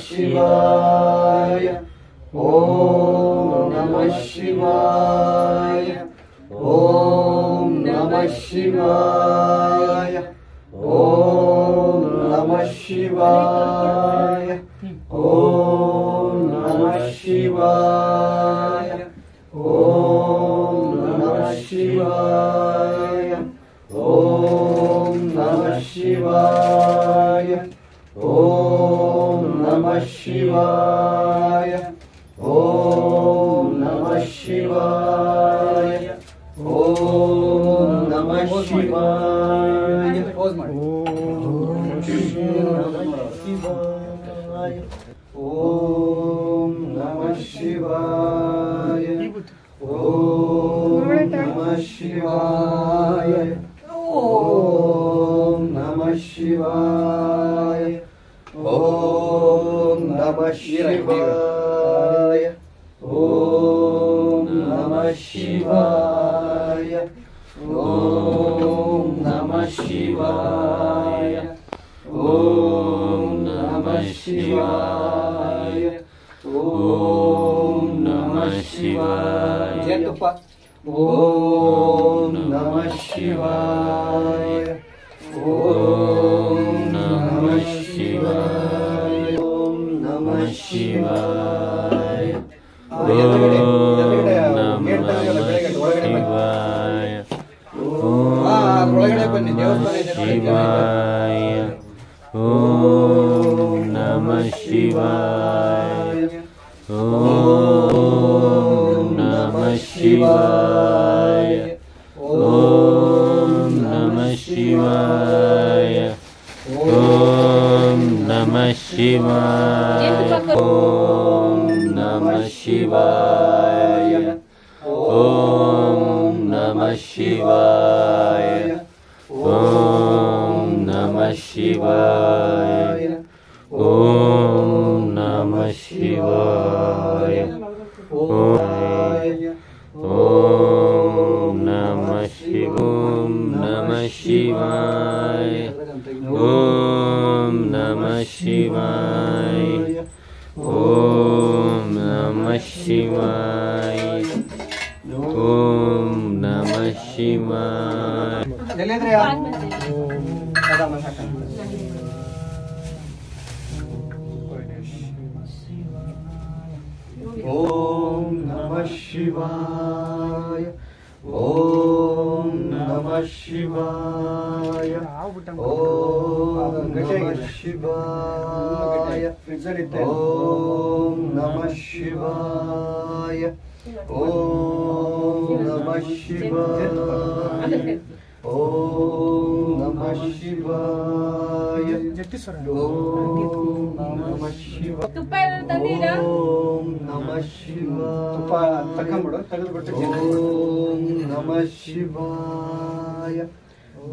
ಶಿವಾಯ ಓಂ ನಮಃ ಶಿವಾಯ ಓಂ ನಮಃ ಶಿವಾಯ ಓಂ ನಮಃ ಶಿವಾಯ ಓಂ ನಮಃ ಶಿವಾಯ ಓಂ ನಮಃ ಶಿವಾಯ ಓಂ ನಮಃ ಶಿವಾಯ ಓಂ ನಮಃ ಶಿವಾಯ ಓಂ ನಮಃ ಶಿವಾಯ ಓಂ ನಮಃ ಶಿವಾಯ ಪೋಸ್ ಮಾಡಿ. ಓಂ ನಮಃ ಶಿವಾಯ ಓಂ ನಮಃ ಶಿವಾಯ ಓಂ ನಮಃ ಶಿವಾಯ ಓಂ ನಮಃ ಶಿವಾಯ ಓಂ ನಮಃ ಶಿವಾಯ ಓಂ ನಮಃ ಶಿವಾಯ ಓಂ ನಮಃ ಶಿವಾಯ ಓಂ ನಮಃ ಶಿವಾಯ ಜೇನುತುಪ್ಪ. ಓಂ ನಮಃ ಶಿವಾಯ ಓಂ ನಮಃ ಶಿವಾಯ ಓಂ ನಮಃ ಶಿವಾಯ ಎದುರುಗಡೆ ನಮಃ ಗೇಟ್ ತನಕ ಬೆಳಗ್ಗೆ ಒಳಗಡೆ ಬನ್ನಿ. ಶಿವಾಯ ಒಳಗಡೆ ಬನ್ನಿ, ದೇವಸ್ಥಾನ ಇದೆ ನೋಡಿ. ಶಿವಾಯ ಓಂ ನಮಃ ಶಿವಾಯ ಓಂ ನಮಃ ಶಿವಾಯ ಓಂ ನಮಃ ಶಿವಾಯ ಓಂ ನಮಃ ಶಿವಾಯ ಓಂ ನಮಃ ಶಿವಾಯ ಓಂ ನಮಃ ಶಿವಾಯ ಓಂ ನಮಃ ಶಿವಾಯ ಓಂ ನಮಃ ಶಿವಾಯ ಓಂ ನಮಃ ಶಿವಾಯ ಓಂ ನಮಃ ಶಿವಾಯ ಓಂ ನಮಃ ಶಿವಾಯ ಓಂ ನಮಃ ಶಿವಾಯ ಎಲ್ಲಿದ್ರಿ? ಓಂ ನಮಃ ಶಿವಾಯ ಓಂ ನಮಃ ಶಿವಾಯ ಓಂ ನಮಃ ಶಿವಾಯ ಫ್ರಿಡ್ಜ್ ಅಲ್ಲಿ ಇಟ್ಟೆ. ಓಂ ನಮಃ ಶಿವಾಯ ಓಂ ನಮಃ ಶಿವಾಯ ಓಂ ನಮಃ ಶಿವಾಯ ಜಗದೀಶ್ವರ ಓಂ ನಮಃ ಶಿವಾಯ ತುಪ್ಪ ಏನಾದ್ರು ತಂದಿರಾ? ಓಂ ನಮಃ ಶಿವಾಯ ತುಪ್ಪ ತಕೊಂಬಿಡು, ತೆಗೆದುಬಿಟ್ಟು ಓಂ ನಮಃ ಶಿವಾಯ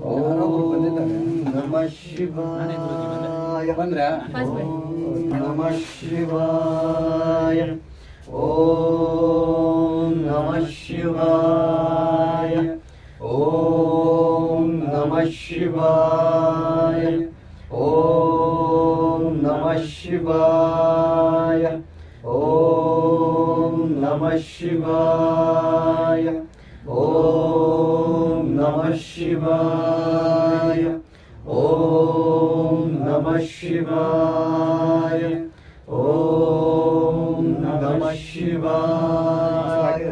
ಯಾರೋ ಒಬ್ರು ಬಂದಿದ್ದಾರೆ. ಓಂ ನಮಃ ಶಿವಾಯ ಬಂದ್ರೆ ಓಂ ನಮಃ ಶಿವಾಯ ಓಂ ನಮಃ ಶಿವಾಯ ಓಂ ನಮಃ ಶಿವಾಯ ಓಂ ನಮಃ ಶಿವಾಯ ಓಂ ನಮಃ ಶಿವಾಯ ಓಂ ನಮಃ ಶಿವಾಯ ಓಂ ನಮಃ ಶಿವಾಯ ಓಂ ನಮಃ ಶಿವಾಯ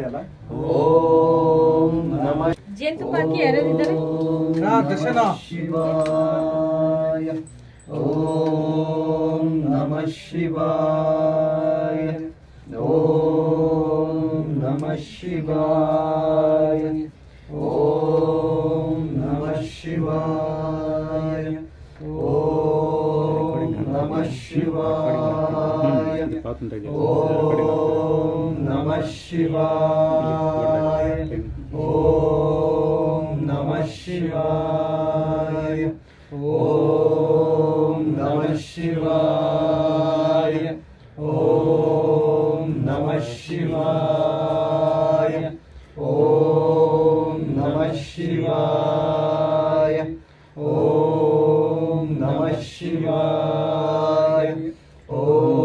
ಓಂ ನಮಃ ಜೇನುತುಪ್ಪ ಹಾಕಿ ಯಾರ್ಯಾರಿದ್ದಾರೆ? ದರ್ಶನ. ಶಿವಾಯ ಓಂ ನಮಃ ಶಿವಾಯ ಓಂ ನಮಃ ಶಿವಾಯ ಓಂ ನಮಃ ಶಿವಾಯ ಓಂ ನಮಃ ಶಿವಾಯ ಓಂ ನಮಃ ಶಿವಾಯ ಓಂ ನಮಃ ಶಿವಾಯ ಓಂ ನಮಃ ಶಿವಾಯ ಓಂ ನಮಃ ಶಿವಾಯ ಓಂ ನಮಃ ಶಿವಾಯ ಓಂ ನಮಃ ಶಿವಾಯ ಓಂ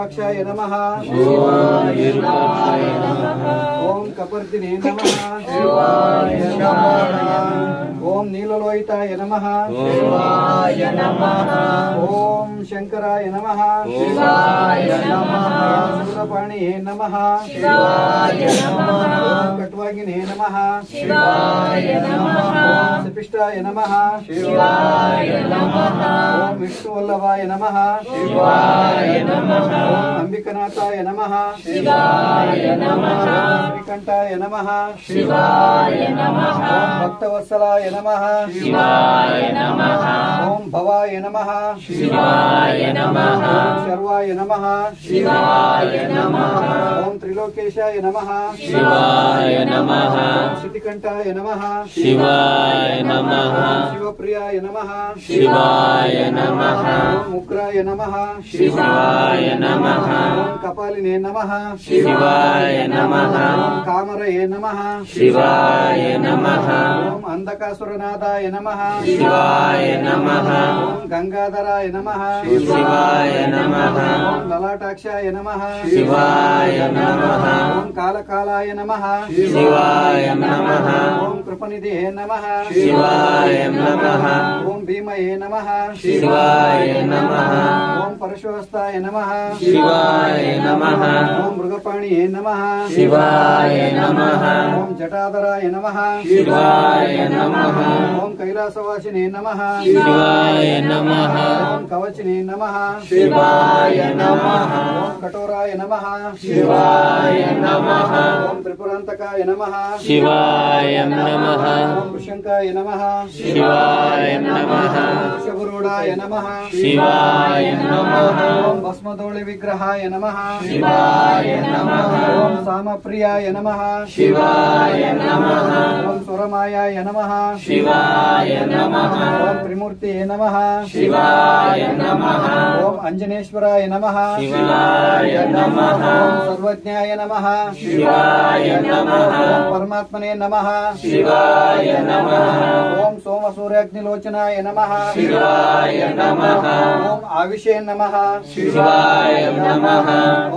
ವಿರೂಪಾಕ್ಷಾಯ ನಮಃ ಓಂ ವಿರೂಪಾಕ್ಷಾಯ ನಮಃ ಓಂ ಕಪರ್ದಿನೇ ನಮಃ ಶಿವಾಯ ನಮಃ ಓಂ ನೀಲಲೋಹಿತಾಯ ನಮಃ ಶಿವಾಯ ನಮಃ ಓಂ ಶಂಕರಾಯ ನಮಃ ಶಿವಾಯ ನಮಃ ಶೂಲಪಾಣಿಯೇ ನಮಃ ಶಿವಾಯ ನಮಃ ಓಂ ಕಟ್ವಾಗಿನೇ ನಮಃ ಶಿವಾಯ ನಮಃ ಸಪಿಷ್ಟಾಯ ನಮಃ ಶಿವಾಯ ನಮಃ ಓಂ ವಿಷ್ಣುವಲ್ಲಭಾಯ ನಮಃ ಶಿವಾಯ ನಮಃ ಓಂ ಅಂಬಿಕನಾಥಾಯ ನಮಃ ಶಿವಾಯ ನಮಃ ಶ್ರೀಕಂಠಾಯ ನಮಃ ಶಿವಾಯ ನಮಃ ಓಂ ಭಕ್ತವತ್ಸಲಾಯ ನಮಃ ಶಿವಾಯ ನಮಃ ಓಂ ಭವಾಯ ನಮಃ ಶಿವಾಯ ನಮಃ ಓಂ ಶರ್ವಾಯ ನಮಃ ಶಿವಾಯ ನಮಃ ಓಂ ತ್ರಿಲೋಕೇಶಾಯ ನಮಃ ಶಿವಾಯ ನಮಃ ಓಂ ಶ್ರುತಿಕಂಠಾಯ ನಮಃ ಶಿವಾಯ ನಮಃ ಶಿವಪ್ರಿಯಾಯ ನಮಃ ಶಿವಾಯ ನಮಃ ಓಂ ಉಗ್ರಾಯ ನಮಃ ಶಿವಾಯ ನಮಃ ಓಂ ಕಪಾಲಿನೇ ನಮಃ ಶಿವಾಯ ನಮಃ ಓಂ ಕಾಮರಯೇ ನಮಃ ಶಿವಾಯ ನಮಃ ಓಂ ಅಂಧಕಾಸುರನಾದಾಯ ನಮಃ ಶಿವಾಯ ನಮಃ ಓಂ ಗಂಗಾಧರಾಯ ನಮಃ ಶಿವಾಯ ನಮಃ ಓಂ ಲಲಾಟಾಕ್ಷಾಯ ನಮಃ ಶಿವಾಯ ನಮಃ ಓಂ ಕಾಲಕಾಲಾಯ ನಮಃ ಶಿವಾಯ ನಮಃ ಓಂ ಕೃಪನಿಧಿಯೇ ನಮಃ ಶಿವಾಯ ನಮಃ ಓಂ ಭೀಮಯೇ ನಮಃ ಶಿವಾಯ ನಮಃ ಓಂ ಪರಶುಹಸ್ತಾಯ ನಮಃ ಶಿವಾಯ ನಮಃ ಓಂ ಮೃಗಪಾಣಿಯೇ ನಮಃ ಶಿವಾಯ ನಮಃ ಓಂ ಜಟಾಧರಾಯ ನಮಃ ಶಿವಾಯ ನಮಃ ಓಂ ಕೈಲಾಸವಾಸಿನೇ ನಮಃ ಶಿವಾಯ ನಮಃ ಓಂ ಕವಚಿನೇ ನಮಃ ಶಿವಾಯ ನಮಃ ಓಂ ಕಠೋರಾಯ ನಮಃ ಶಿವಾಯ ನಮಃ ಓಂ ತ್ರಿಪುರಾಂತಕಾಯ ನಮಃ ಶಿವಾಯ ನಮಃ ಓಂ ವೃಷಂಕಾಯ ನಮಃ ಶಿವಾಯ ನಮಃ ವೃಷಭರೂಢಾಯ ನಮಃ ಶಿವಾಯ ನಮಃ ಓಂ ಭಸ್ಮದೋಳಿ ವಿಗ್ರಹಾಯ ನಮಃ ಶಿವಾಯ ನಮಃ ಓಂ ಸಾಮಪ್ರಿಯಾಯ ನಮಃ ಶಿವಾಯ ನಮಃ ಓಂ ಸ್ವರಮಾಯಾಯ ನಮಃ ಶಿವಾಯ ನಮಃ ಓಂ ತ್ರಿಮೂರ್ತಿಯೇ ನಮಃ ಶಿವಾಯ ನಮಃ ಓಂ ಅಂಜನೇಶ್ವರಾಯ ನಮಃ ಶಿವಾಯ ನಮಃ ಓಂ ಸರ್ವಜ್ಞಾಯ ನಮಃ ಶಿವಾಯ ನಮಃ ಓಂ ಪರಮಾತ್ಮನೇ ನಮಃ ಶಿವಾಯ ನಮಃ ಓಂ ಸೋಮ ಸೂರ್ಯಾಗ್ನಿಲೋಚನಾಯ ನಮಃ ಶಿವಾಯ ನಮಃ ಓಂ ಆವಿಷೇ ನಮಃ ಶಿವಾಯ ನಮಃ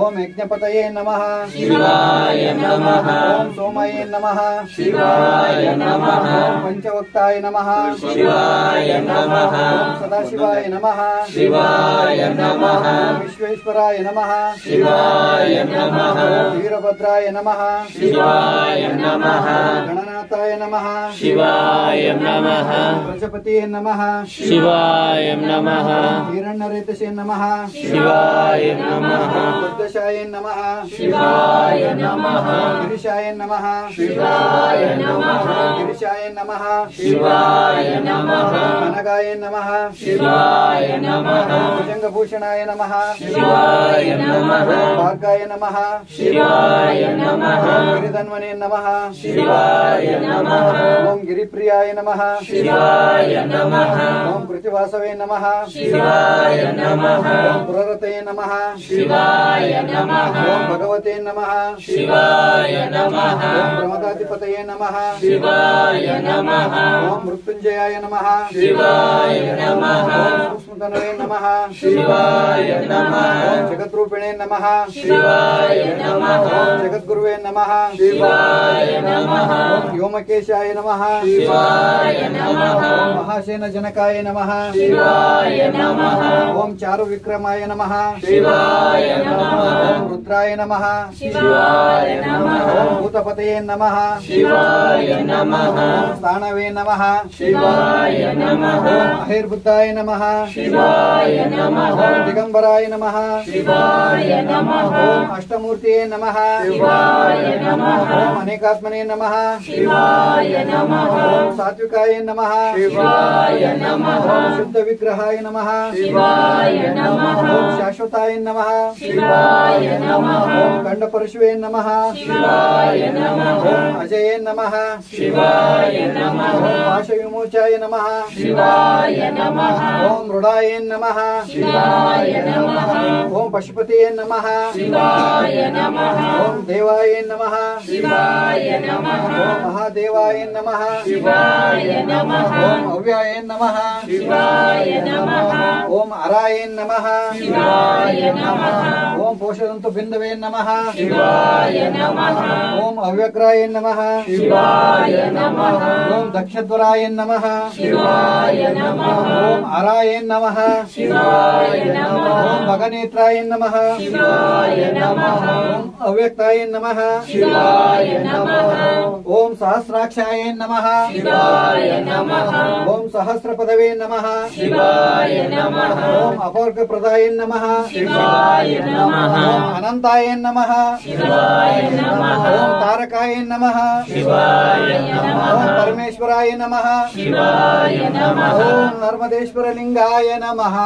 ಓಂ ಯಜ್ಞಪತಯೇ ನಮಃ ಶಿವಾಯ ನಮಃ ಓಂ ಸೋಮಯೇ ನಮಃ ಶಿವಾಯ ನಮಃ ಓಂ ಪಂಚವಕ್ತಾಯ ನಮಃ ಶಿವಾಯ ನಮಃ ಓಂ ಸದಾಶಿವಾಯ ನಮಃ ಶಿವಾಯ ನಮಃ ಓಂ ವಿಶ್ವೇಶ್ವರಾಯ ನಮಃ ಶಿವಾಯ ನಮಃ ಓಂ ವೀರಭದ್ರಾಯ ನಮಃ ಶಿವಾಯ ನಮಃ ಗಣನಾಥಾಯ ನಮಃ ಶಿವಾಯ ನಮಃ ಪ್ರಜಪತಿಯೇ ನಮಃ ಶಿವಾಯ ನಮಃ ಹಿರಣ್ಯರೇತಸೇ ನಮಃ ಶಿವಾಯ ನಮಃ ಬುದ್ಧಶಾಯೇ ನಮಃ ಶಿವಾಯ ನಮಃ ಗಿರಿಶಾಯ ನಮಃ ಶಿವಾಯ ನಮಃ ಗಿರಿಶಾಯ ನಮಃ ಶಿವಾಯ ನಮಃ ಕನಗಾಯ ನಮಃ ಶಿವಾಯ ನಮಃ ಭುಜಂಗಭೂಷಣಾಯ ನಮಃ ಶಿವಾಯ ನಮಃ ಭಾರ್ಗಾಯ ನಮಃ ಶಿವಾಯ ನಮಃ ಗಿರಿಧನ್ವನೇ ನಮಃ ಶಿವಾಯ ನಮಃ ಓಂ ಗಿರಿಪ್ರಿಯಾಯ ನಮಃ ಶಿವಾಯ ನಮಃ ಓಂ ಕೃತಿವಾಸವೇ ನಮಃ ಶಿವಾಯ ನಮಃ ಓಂ ಪುರರತಯೇ ನಮಃ ಶಿವಾಯ ನಮಃ ಓಂ ಭಗವತೆ ನಮಃ ಶಿವಾಯ ನಮಃ ಓಂ ಪ್ರಮದಾಧಿಪತಯೇ ನಮಃ ಶಿವಾಯ ನಮಃ ಓಂ ಮೃತ್ಯುಂಜಯಾಯ ನಮಃ ಶಿವಾಯ ನಮಃ ಓಂ ಸೂಕ್ಷ್ಮತನವೇ ನಮಃ ಶಿವಾಯ ನಮಃ ಓಂ ಜಗದ್ರೂಪಿಣೇ ನಮಃ ಶಿವಾಯ ನಮಃ ಓಂ ಜಗದ್ಗುರುವೇ ನಮಃ ಶಿವಾಯ ನಮಃ ಓಂ ವ್ಯೋಮಕೇಶಾಯ ನಮಃ ಶಿವಾಯ ನಮಃ ಓಂ ಮಹಾಸೇನ ಜನಕಾಯ ನಮಃ ಶಿವಾಯ ನಮಃ ಓಂ ಚಾರು ವಿಕ್ರಮಾಯ ನಮಃ ಶಿವಾಯ ನಮಃ ಓಂ ರುದ್ರಾಯ ನಮಃ ಶಿವಾಯ ನಮಃ ಓಂ ಭೂತಪತಯೇ ನಮಃ ಶಿವಾಯ ನಮಃ ಓಂ ಸ್ಥಾನವೇ ನಮಃ ಶಿವಾಯ ನಮಃ ಓಂ ಅಹಿರ್ಬುದ್ಧಾಯ ನಮಃ ಶಿವಾಯ ನಮಃ ಓಂ ದಿಗಂಬರಾಯ ನಮಃ ಶಿವಾಯ ನಮಃ ಓಂ ಅಷ್ಟಮೂರ್ತಿಯೇ ನಮಃ ಶಿವಾಯ ನಮಃ ಓಂ ಅನೇಕಾತ್ಮನೇ ನಮಃ ಶಿವಾಯ ನಮಃ ಓಂ ಸಾತ್ವಿಕಾಯ ನಮಃ ಶಿವಾಯ ನಮಃ ಓಂ ಶುದ್ಧ ವಿಗ್ರಹಾಯ ನಮಃ ಶಿವಾಯ ನಮಃ ಓಂ ಶಾಶ್ವತಾಯ ನಮಃ ಶಿವಾಯ ನಮಃ ಓಂ ಖಂಡಪರಶುವೇ ನಮಃ ಶಿವಾಯ ನಮಃ ಓಂ ಅಜಯೇ ನಮಃ ಶಿವಾಯ ನಮಃ ಓಂ ಪಾಶವಿಮೋಚಾಯ ನಮಃ ಶಿವಾಯ ನಮಃ ಓಂ ಮೃಡಾಯೇ ನಮಃ ಶಿವಾಯ ನಮಃ ಓಂ पशुपतये नमः शिवाय नमः ओम देवाय नमः शिवाय नमः ओम महादेवाय नमः शिवाय नमः ओम अव्याय नमः शिवाय नमः ओम अराय नमः शिवाय नमः ओम पोषदन्तु बिन्दवे नमः शिवाय नमः ओम अव्यग्राय नमः शिवाय नमः ओम दक्षद्वराय नमः शिवाय नमः ओम अराय नमः शिवाय नमः ओम भगनेत्राय नमः शिवाय नमः ओम अव्यक्ताय नमः शिवाय नमः ओम सहस्राक्षाय नमः शिवाय नमः ओम सहस्रपदवे नमः शिवाय नमः ओम अपर्कप्रदाय नमः शिवाय नमः ओम अनंताय नमः शिवाय नमः ओम तारकाय नमः शिवाय नमः ओम परमेश्वराय नमः शिवाय नमः ओम नर्मदेश्वर लिंगाय नमः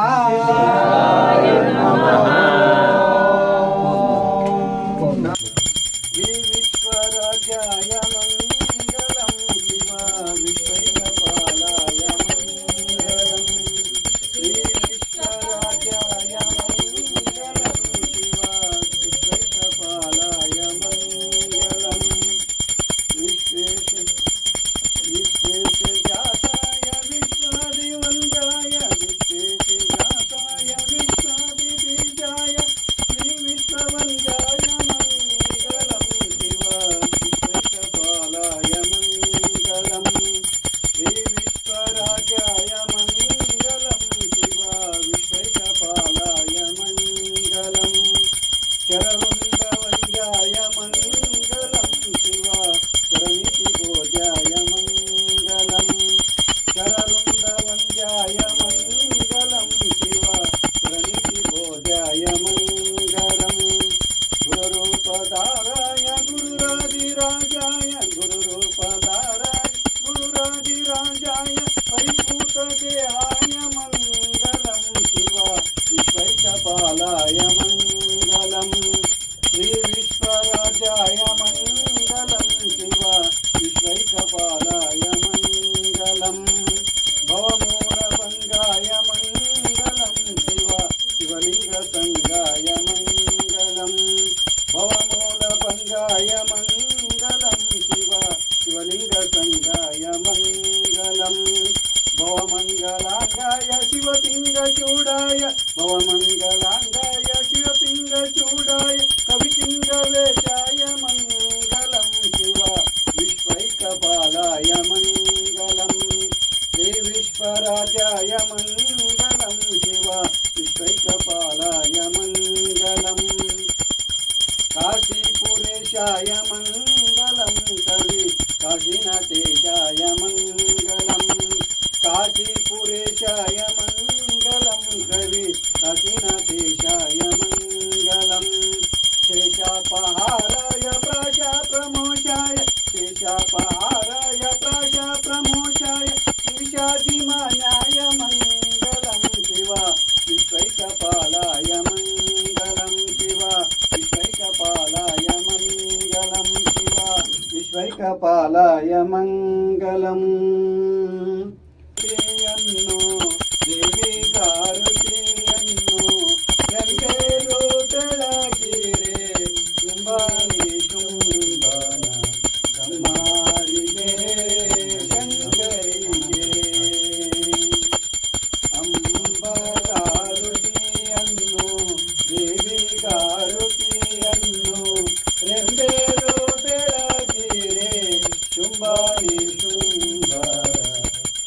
श्री विश्वराजाय मंगलम शिवा विश्वैकपालाय मंगलम श्री विश्वराजाय मंगलम शिवा विश्वैकपालाय मंगलम विश्वेशजाताय विश्वादिवन्द्याय विश्वेशजाताय विश्वादिबीजाय श्री विश्ववन्द्याय मंगलम शिवा विश्वैकपालाय मंगलम श्री विश्वराजाय मंगलम शिवा विश्वैकपालाय मंगलम शरवन्द्याय मंगलम शिवा शरणितिभोजाय मंगलम शरवन्द्याय मंगलम शिवा शरणितिभोजाय मंगलम गुरुरूपधाराय गुरुरादिराजाय गुरुरूपधाराय गुरुरादिराजाय परिपूतदेहाय मंगलम शिवा विश्वैकपालाय मंगलम श्री विश्वराजाय मंगलम शिवा विश्वैकपालाय मंगलम भवमूलभङ्गाय मंगलम शिवा शिवलिङ्गसङ्गाय मंगलम भवमूलभङ्गाय मंगलम शिवा शिवलिङ्गसङ्गाय मंगलम भवमङ्गलाङ्गाय शिवपिङ्गचूडाय भवमङ्गलाङ्गाय शिवपिङ्गचूडाय कविपिङ्गवेशाय मंगलम शिवा विश्वैकपालाय मंगलम श्री विश्वराजाय मंगलम शिवा विश्वैकपालाय मंगलम काशीपुरेशाय मंगलम कवि काशीनाथेशाय मंगलम काशीपुरेशाय मंगलम कवि काशीनाथेशाय मंगलम शेषापहाराय प्राशाप्रमोषाय शेषापहाराय प्राशाप्रमोषाय ईशादिमान्याय मंगलम शिवा विश्वैकपालाय मंगलम शिवा विश्वैकपालाय मंगलम शिवा विश्वैकपालाय मंगलम देवी कारतिಯನ್ನು ಎಂದೇರು ಬೆಳಗಿರೆ ಶುಂಭಾನಿ ಶುಂಭನ ಗಮ್ಮಾರಿಗೆ ಶಂಕರಿಗೆ ಅಂಬಗಾರುತಿಯನ್ನು ದೇವಿ ಗಾರುತಿಯನ್ನು ಎಂದೇರು ಬೆಳಗಿರೆ ಶುಂಭಾನಿ ಶುಂಭರ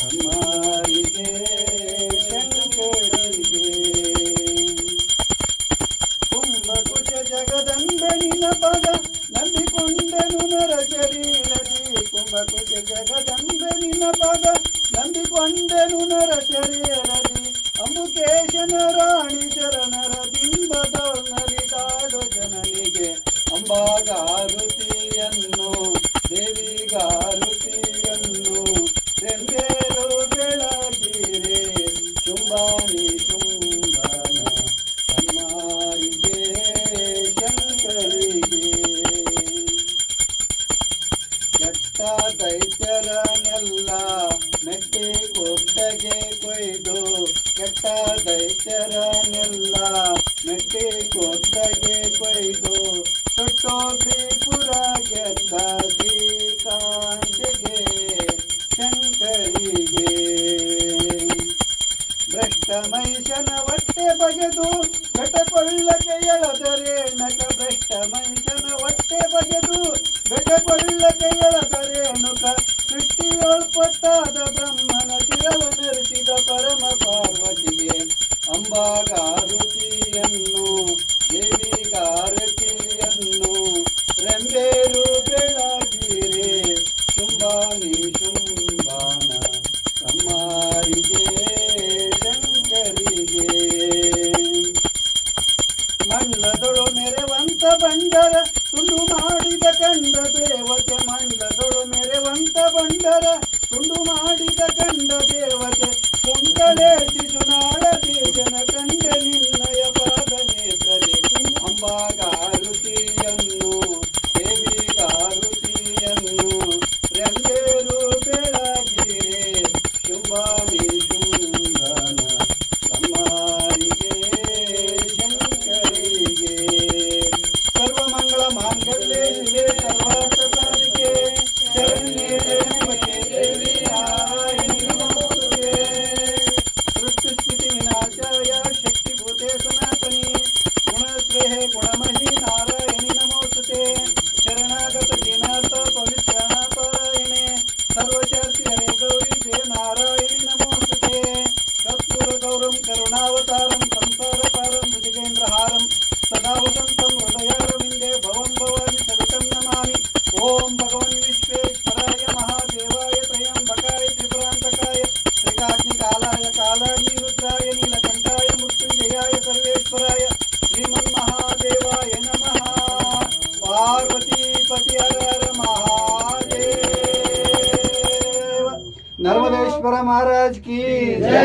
ಗಮ್ಮಾರಿಗೆ ಶಂಕರಿಗೆ ಕುಂಭಕುಚ ಜಗದಂಬನಿನ ಪದ ನಂಬಿಕೊಂಡನು ನರ ಶರೀರದಿ ಕುಂಭಕುಚ ಜಗದಂಬನಿನ ಪದ ನಂಬಿಕೊಂಡನು ನರ ಶರೀರದಿ ಅಂಬುಕೇಶನ ರಾಣಿ ಶರಣರ ಬಿಂಬದ ನಲಿದಾಡು ಜನನಿಗೆ ಅಂಬಾಗಾರುತಿಯನ್ನು ದೇವಿಗಾರುತಿಯನ್ನು ಎಂದೇರು ಬೆಳಗಿರೆ ಶುಂಭಾನಿ ಶುಂಭನ ಅಮ್ಮಾರಿಗೆ ಶಂಕರಿಗೆ ಕೆಟ್ಟ ದೈತ್ಯರನ್ನೆಲ್ಲ ಮೆಟ್ಟಿ ಕೊಟ್ಟಗೆ ಕೊಯ್ದು ಕೆಟ್ಟ ದೈತ್ಯರನ್ನೆಲ್ಲ ಮೆಟ್ಟಿ ಕೊದ್ದಗೆ ಕೊಯ್ದು ತೊಟ್ಟೋ ತ್ರಿಪುರ ಗೆದ್ದ ಶ್ರೀಕಾಂತಿಗೆ ಶಂಕರಿಗೆ ಭ್ರಷ್ಟ ಮೈಷನ ಹೊಟ್ಟೆ ಬಗೆದು ಬೆಟಕೊಳ್ಳಕ್ಕೆ ಎಳದರೇಣಕ ಭ್ರಷ್ಟ ಮೈಷನ ಹೊಟ್ಟೆ ಬಗೆದು ಬೆಟಕೊಳ್ಳಕ್ಕೆ ಎಳದರೇಣುಕ ಸೃಷ್ಟಿಯೊಳ್ಪಟ್ಟಾದ ಬ್ರಹ್ಮನ ಶಿರವ ನೆರೆಸಿದ ಪರಮ ಪಾರ್ವತಿಗೆ ಅಂಬಾಗಾರುತಿಯನ್ನು ದೇವಿಗಾರತಿಯನ್ನು ರೆಂಬೇರು ಬೆಳಗಿರೆ ಶುಂಭಾನಿ ಶುಂಭಾನ ಸಮ್ಮಾರಿಗೆ ಶಂಕರಿಗೆ ಮಂಡದೊಳು ಮೆರೆವಂತ ಬಂಡರ ತುಂಡು ಮಾಡಿದ ಕಂಡ ದೇವತೆ ಮಂಡದೊಳು ಮೆರೆವಂತ ಬಂಡರ ತುಂಡು ಮಾಡಿದ ಕಂಡ ದೇವತೆ ಕುಂಡಲೇಶಿಸು ನಾಳ ದೇಶನ ಕಂಡ ನಿನ್ನಯ ಪಾದ ನೇತ್ರದೆ ಅಂಬಾಗಾರುತಿಯನ್ನು ದೇವಿಗಾರುತಿಯನ್ನು ರೆಂಬೇರು ಬೆಳಗಿರೆ ಶುಂಭಾನಿ ಶುಂಭಾನ ಸಮ್ಮಾರಿಗೆ ಶಂಕರಿಗೆ ಸರ್ವಮಂಗಳ ಮಾಂಗಲ್ಯೆ ಶಿವೆ ಸರ್ವಾರ್ಥ ಸಾಧಿಕೆ ಶರಣ್ಯೆ ತ್ರ್ಯಂಬಕೆ ದೇವಿ ನಾರಾಯಣಿ ನಮೋಸ್ತುತೆ ಸೃಷ್ಟಿಸ್ಥಿತಿ ವಿನಾಶಾಯ ಶಕ್ತಿಭೂತೆ ಸನಾತನಿ ಗುಣಶ್ರೇಯೇ ಗುಣಮಹಿ ನಾರಾಯಣಿ ನಮೋಸ್ತುತೆ ಶರಣಾಗತ ದೀನಾರ್ಥ ಪವಿತ್ರಾಣ ಪಾರಾಯಣೆ ಸರ್ವಶಾರ್ತಿ ಹರೇ ಗೌರಿ ಜಯ ನಾರಾಯಣಿ ನಮೋಸ್ತುತೆ ಕರ್ಪೂರ ಗೌರಂ ಕರುಣಾವತಾರಂ ಸಂಸಾರ ಪಾರಂ ಭುಜಗೇಂದ್ರಹಾರಂ ಸದಾ ವಸಂತಂ ಹೃದಯಾರವಿಂದೇ ಭವಂ ಭವಾನಿ ಸವಿತಂ ನಮಾಮಿ ಓಂ ಭಗವನ್ ವಿಶ್ವೇಶ್ವರಾಯ ಮಹಾದೇವಾಯ ತ್ರಯಂಬಕಾಯ ತ್ರಿಪುರಾಂತಕಾಯ ತ್ರಿಕಾಗ್ನಿಕಾಲಾಯ ಕಾಲಾಗ್ನಿರುದ್ರಾಯ ನೀಲಕಂಠಾಯ ಮೃತ್ಯುಂಜಯಾಯ ಸರ್ವೇಶ್ವರಾಯ ಶ್ರೀಮನ್ಮಹಾದೇವಾಯ ನಮಃ ಪಾರ್ವತೀಪತಿ ಹರ ಹರ ಮಹಾದೇವ ನರ್ಮದೇಶ್ವರ ಮಹಾರಾಜ್ ಕಿ ಜಯ।